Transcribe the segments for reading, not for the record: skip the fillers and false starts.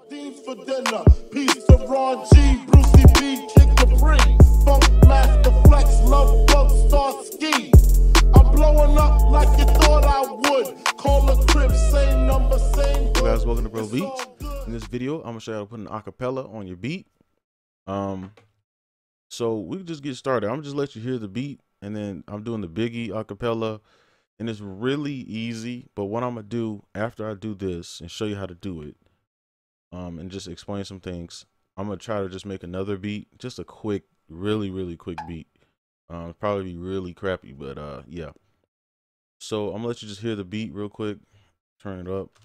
Sardines for dinner. Peace to Ron G, Brucey B, Kick Capri, Funk Master Flex, Love Bug, Star Ski. I'm blowing up like you thought I would. Call a crib, same number, same. Hey guys, welcome to Bro Beats. In this video, I'm gonna show you how to put an acapella on your beat. So we can just get started. I'm just let you hear the beat, and then I'm doing the Biggie acapella, and it's really easy. But what I'm gonna do after I do this and show you how to do it, and just explain some things, I'm gonna try to just make another beat, just a quick, really quick beat. Probably be really crappy, but yeah. So I'm gonna let you just hear the beat real quick. Turn it up.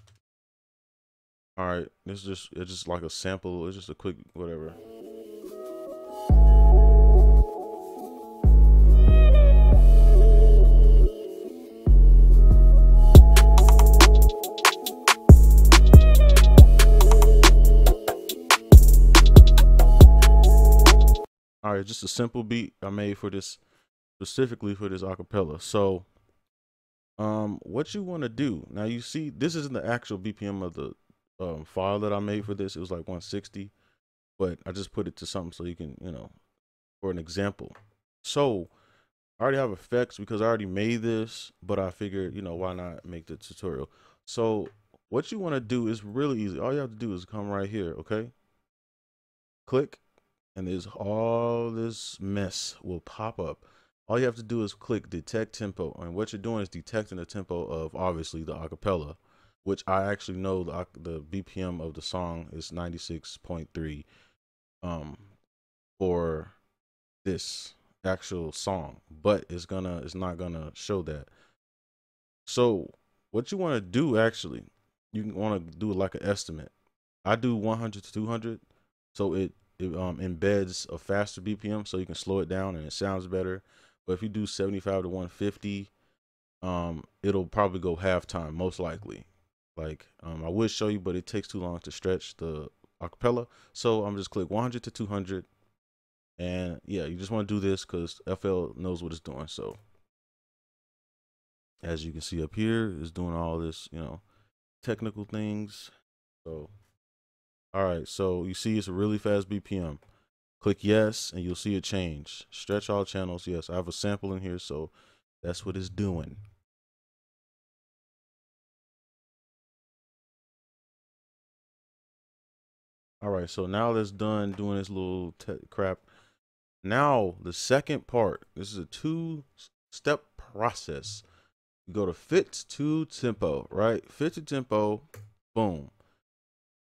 All right, it's just like a sample. It's just a quick whatever. All right, just a simple beat I made for this, specifically for this acapella. So what you want to do now, you see this isn't the actual BPM of the file that I made for this. It was like 160, but I just put it to something so you can, you know, for an example. So I already have effects because I already made this, but I figured, you know, why not make the tutorial? So what you want to do is really easy. All you have to do is come right here, okay? Click, and there's all this mess will pop up. All you have to do is click detect tempo, and what you're doing is detecting the tempo of obviously the acapella, which I actually know the BPM of the song is 96.3 for this actual song, but it's not gonna show that. So what you want to do, actually, you want to do like an estimate. I do 100 to 200, so it embeds a faster BPM, so you can slow it down and it sounds better. But if you do 75 to 150, it'll probably go halftime, most likely. Like, I would show you, but it takes too long to stretch the acapella. So I'm just click 100 to 200. And yeah, you just want to do this because FL knows what it's doing. So as you can see up here, it's doing all this, you know, technical things. So, all right. So you see it's a really fast BPM. Click yes, and you'll see it change. Stretch all channels. Yes, I have a sample in here, so that's what it's doing. All right, so now that's done doing this little crap. Now the second part. This is a two-step process. You go to fit to tempo, right? Fit to tempo. Boom.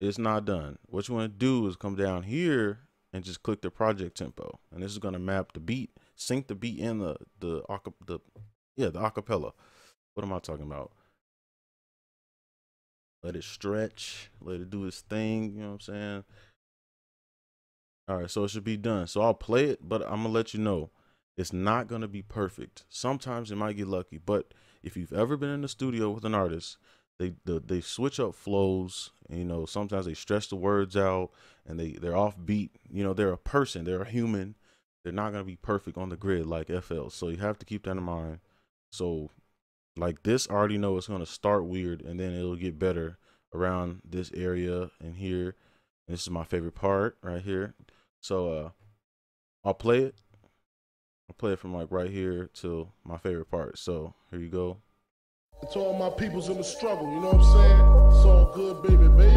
It's not done. What you want to do is come down here and just click the project tempo, and this is going to map the beat, sync the beat in the acapella. What am I talking about? Let it stretch, let it do its thing, you know what I'm saying? All right, so it should be done. So I'll play it, but I'm gonna let you know it's not gonna be perfect. Sometimes you might get lucky, but if you've ever been in the studio with an artist, they switch up flows, and you know, sometimes they stretch the words out and they're off beat. You know, they're a person, they're a human. They're not gonna be perfect on the grid like FL. So you have to keep that in mind. So like this, I already know it's gonna start weird and then it'll get better around this area and here. And this is my favorite part right here. So I'll play it. I'll play it from like right here till my favorite part. So here you go. To all my peoples in the struggle, you know what I'm saying? It's all good, baby, baby.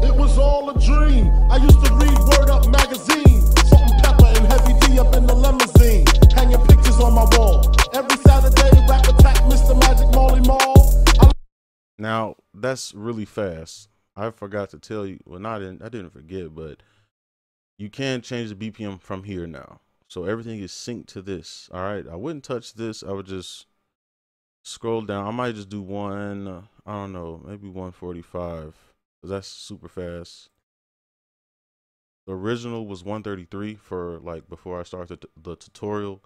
It was all a dream. I used to read Word Up magazine. Salt and pepper and heavy D up in the limousine. Hanging pictures on my wall. Every Saturday, rap attack, Mr. Magic Molly Mall. Now, that's really fast. I forgot to tell you. Well, I didn't forget, but you can change the BPM from here now. So everything is synced to this. All right. I wouldn't touch this. I would just scroll down. I might just do one, I don't know, maybe 145, because that's super fast. The original was 133 for like before I started the tutorial,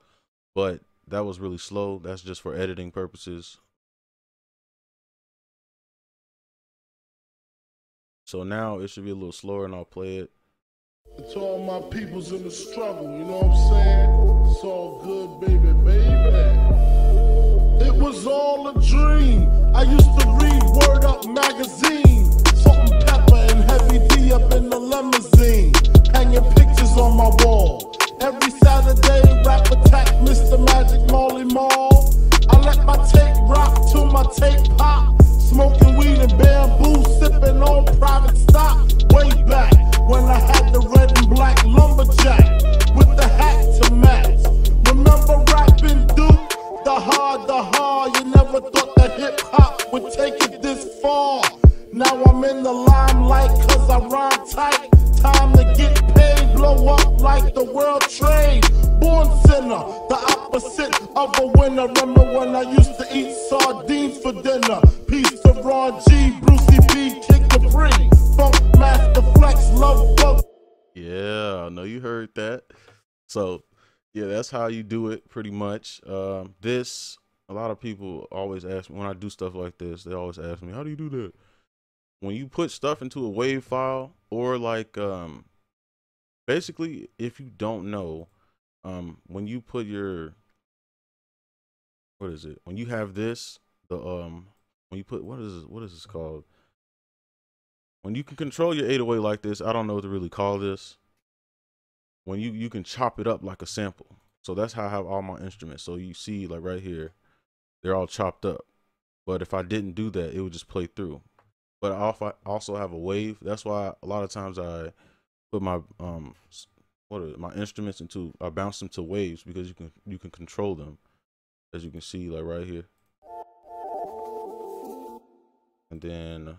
but that was really slow. That's just for editing purposes. So now it should be a little slower, and I'll play it. To all my peoples in the struggle, you know what I'm saying? It's all good, baby, baby. It was all a dream. I used to read Word Up magazine. Salt and pepper and heavy limelight cause I rhyme tight. Time to get paid, blow up like the world trade. Born sinner, the opposite of a winner. Remember when I used to eat sardines for dinner? Peace to Ron G, Brucey B, Kid Capri, Funk Master Flex, Love Bug. Yeah, I know you heard that. So, yeah, that's how you do it pretty much. This, a lot of people always ask me when I do stuff like this, they always ask me, how do you do that? When you put stuff into a wave file or like, basically, if you don't know, when you put your, what is it? When you have this, when you put, what is this called? When you can control your 808 like this, I don't know what to really call this. When you can chop it up like a sample. So that's how I have all my instruments. So you see like right here, they're all chopped up. But if I didn't do that, it would just play through. But I also have a wave. That's why a lot of times I put my my instruments into, I bounce them to waves because you can control them, as you can see like right here. And then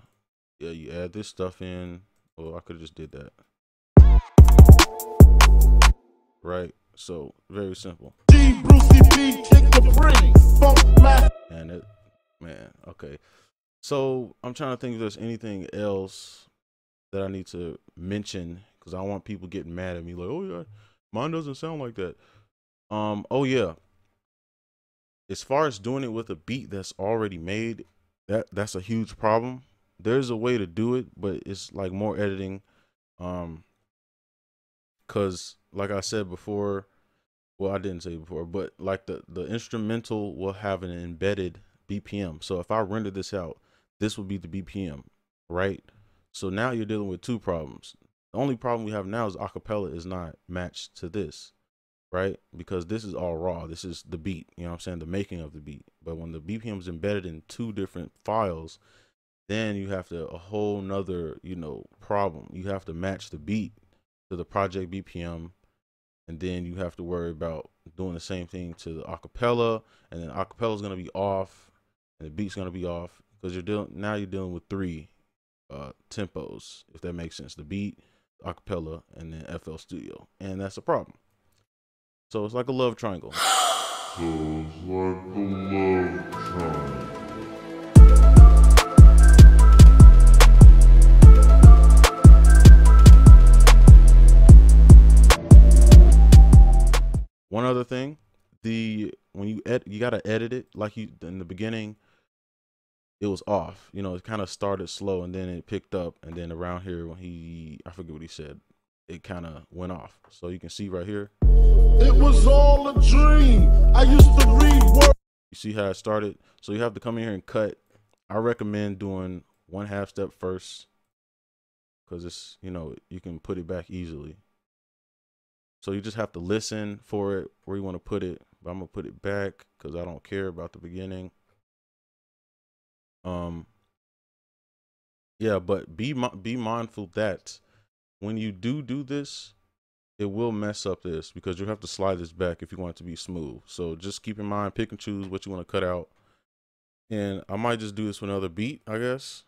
yeah, you add this stuff in. Oh, I could have just did that. Right. So very simple. And it, man, okay. So I'm trying to think if there's anything else that I need to mention because I don't want people getting mad at me like, oh yeah, mine doesn't sound like that. Oh yeah. As far as doing it with a beat that's already made, that's a huge problem. There's a way to do it, but it's like more editing. Cause like I said before, well, I didn't say before, but like the instrumental will have an embedded BPM. So if I render this out, this will be the BPM, right? So now you're dealing with two problems. The only problem we have now is acapella is not matched to this, right? Because this is all raw. This is the beat, you know what I'm saying? The making of the beat. But when the BPM is embedded in two different files, then you have to a whole nother, problem. You have to match the beat to the project BPM, and then you have to worry about doing the same thing to the acapella, and then acapella is going to be off and the beat's going to be off because you're dealing with three tempos, if that makes sense: the beat, the acapella, and then FL Studio. And that's a problem. So it's like a love triangle. One other thing, when you gotta edit it like you in the beginning, it was off. It kind of started slow and then it picked up, and then around here when I forget what he said, it kind of went off. So you can see right here. It was all a dream. I used to read words. You see how it started? So you have to come in here and cut. I recommend doing 1/2 step first because it's you can put it back easily. So you just have to listen for it where you want to put it. But I'm gonna put it back because I don't care about the beginning. Yeah, but be mindful that when you do this, it will mess up this because you have to slide this back if you want it to be smooth. So just keep in mind, pick and choose what you want to cut out. And I might just do this with another beat, I guess.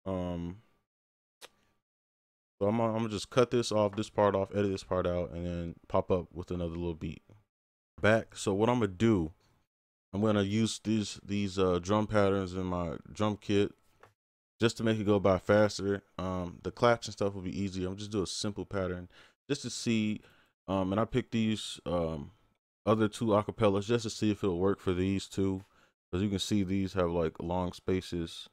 So I'm gonna just cut this part off, edit this part out, and then pop up with another little beat. Back. So what I'm gonna do, I'm gonna use these drum patterns in my drum kit just to make it go by faster. The claps and stuff will be easy. I'm just do a simple pattern just to see. And I picked these other two acapellas just to see if it'll work for these two, because you can see these have like long spaces.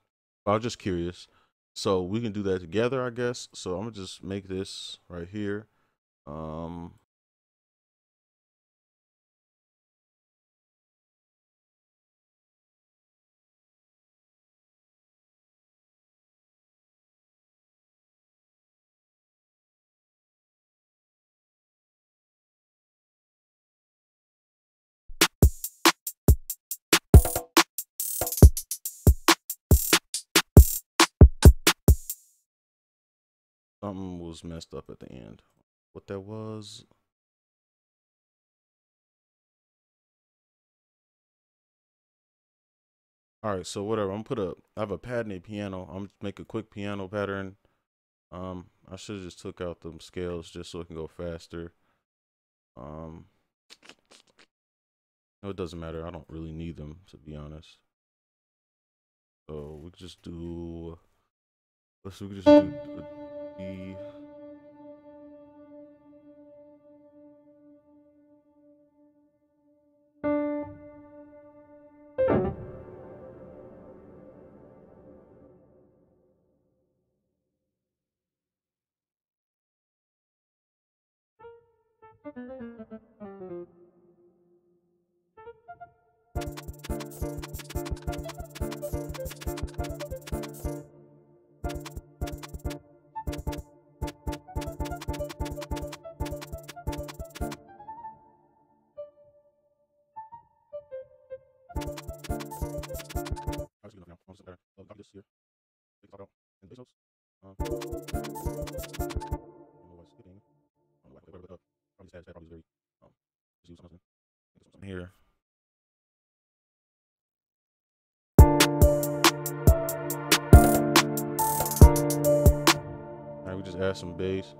I was just curious. So we can do that together, I guess. So I'm gonna just make this right here. Something was messed up at the end. What that was? All right, so whatever. I have a patented piano. I'm gonna make a quick piano pattern. I should have just took out them scales just so it can go faster. No, it doesn't matter. I don't really need them, to be honest. So we could just do. We could just do the. Here. All right, we just add some bass.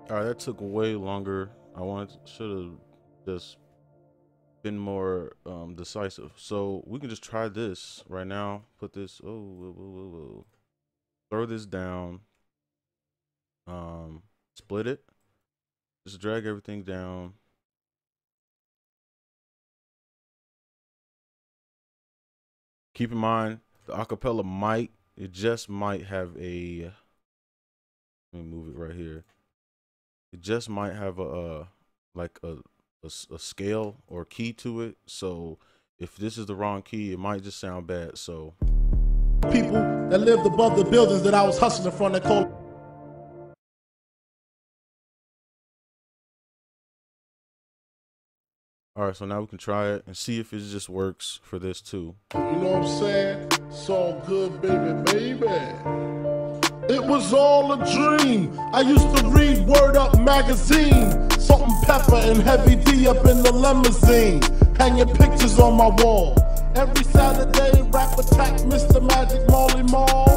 All right, that took way longer. Should have just been more decisive. So we can just try this right now. Put this. Throw this down. Split it. Just drag everything down. Keep in mind the acapella just might have a. Let me move it right here. It just might have a scale or key to it. So if this is the wrong key, it might just sound bad. So people that lived above the buildings that I was hustling from, they call. All right, so now we can try it and see if it just works for this too. You know what I'm saying? It's all good, baby. It was all a dream. I used to read Word Up magazine. Salt and pepper and Heavy D up in the limousine. Hanging pictures on my wall. Every Saturday, rap attack, Mr. Magic Molly Mall.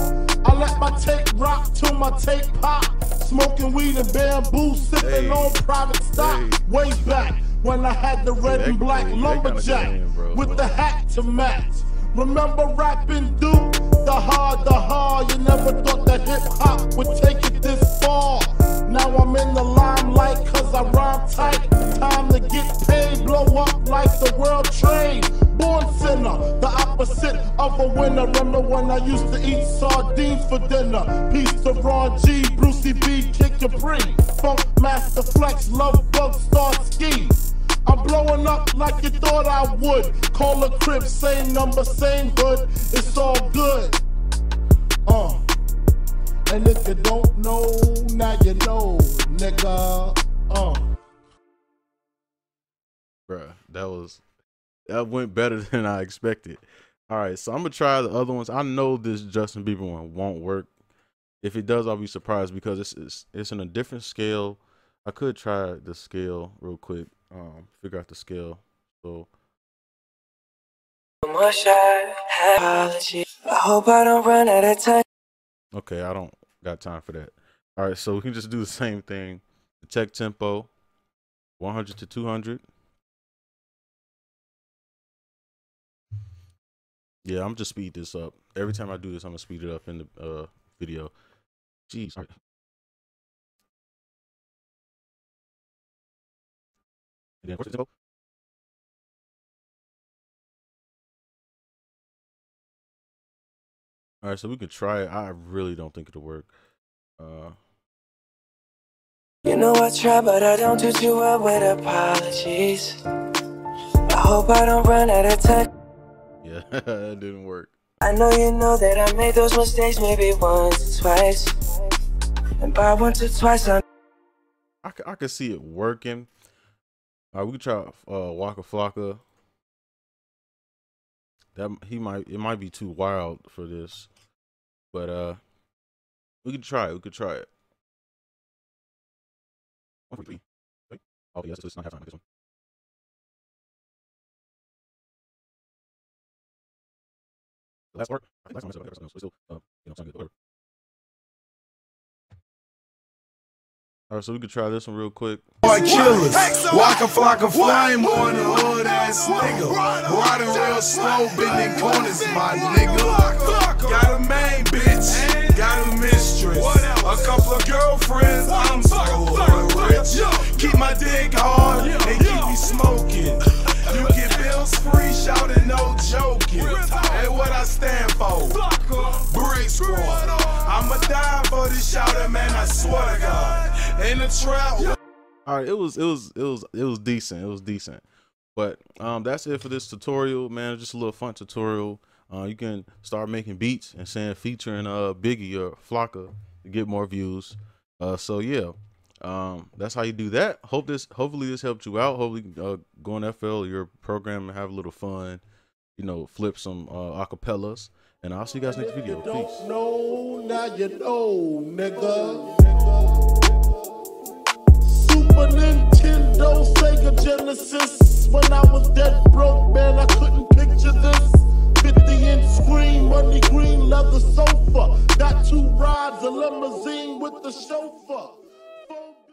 I let my tape rock till my tape pop. Smoking weed and bamboo, sipping on private stock. Way back when I had the red and black lumberjack with the hat to match. Remember rapping Duke? The hard, you never thought that hip-hop would take it this far. Now I'm in the limelight cause I rhyme tight. Time to get paid, blow up like the world trade. Born sinner, the opposite of a winner. Remember when I used to eat sardines for dinner? Peace to Ron G, Brucey B, Kid Capri, Funk Master Flex, Love Bug, Star Ski. I'm blowing up like you thought I would. Call a crib, same number, same hood. It's all good. And if you don't know, now you know, nigga. Bruh, that went better than I expected. All right, so I'm gonna try the other ones. I know this Justin Bieber one won't work. If it does, I'll be surprised because it's in a different scale. I could try the scale real quick. Figure out the scale. So. I hope I don't run out of time. Okay, I don't got time for that. All right, so we can just do the same thing. Check tempo, 100 to 200. Yeah, I'm just speed this up. Every time I do this, I'm gonna speed it up in the video. Jeez. All right. And then what's the tempo? All right, so we can try it. I really don't think it'll work. You know I try, but I don't do too well with apologies. I hope I don't run out of time. Yeah, that didn't work. I know you know that I made those mistakes maybe once or twice. And by once or twice, I can see it working. All right, we can try Waka Flocka. It might be too wild for this, but we could try it. We could try it. 143. Wait. Oh yes, it's not half time. This one. The last part. I think last time I said whatever, so still sound good. All right, so we could try this one real quick. Boy killers, Waka Flocka flame on the hood ass nigga. Riding real slow, bending corners, my nigga. Got a main bitch, got a mistress, a couple of girlfriends. I'm so rich. Keep my dick hard and keep me smoking. You get bills free, shouting no joking. Hey, what I stand for? Brick Squad. I'ma die for this shouting, man. I swear to God. In the trap. All right, it was decent. It was decent. But that's it for this tutorial, man. Just a little fun tutorial. You can start making beats and saying featuring Biggie or Flocka to get more views. So yeah, that's how you do that. Hopefully this helped you out. Hopefully go on FL your program and have a little fun. You know, flip some acapellas. And I'll see you guys next video. Peace. Don't know, now you know, nigga. Super Nintendo, Sega Genesis. When I was dead broke, man, I couldn't picture this. 50-inch screen, money green leather sofa. Got 2 rides, a limousine with the chauffeur.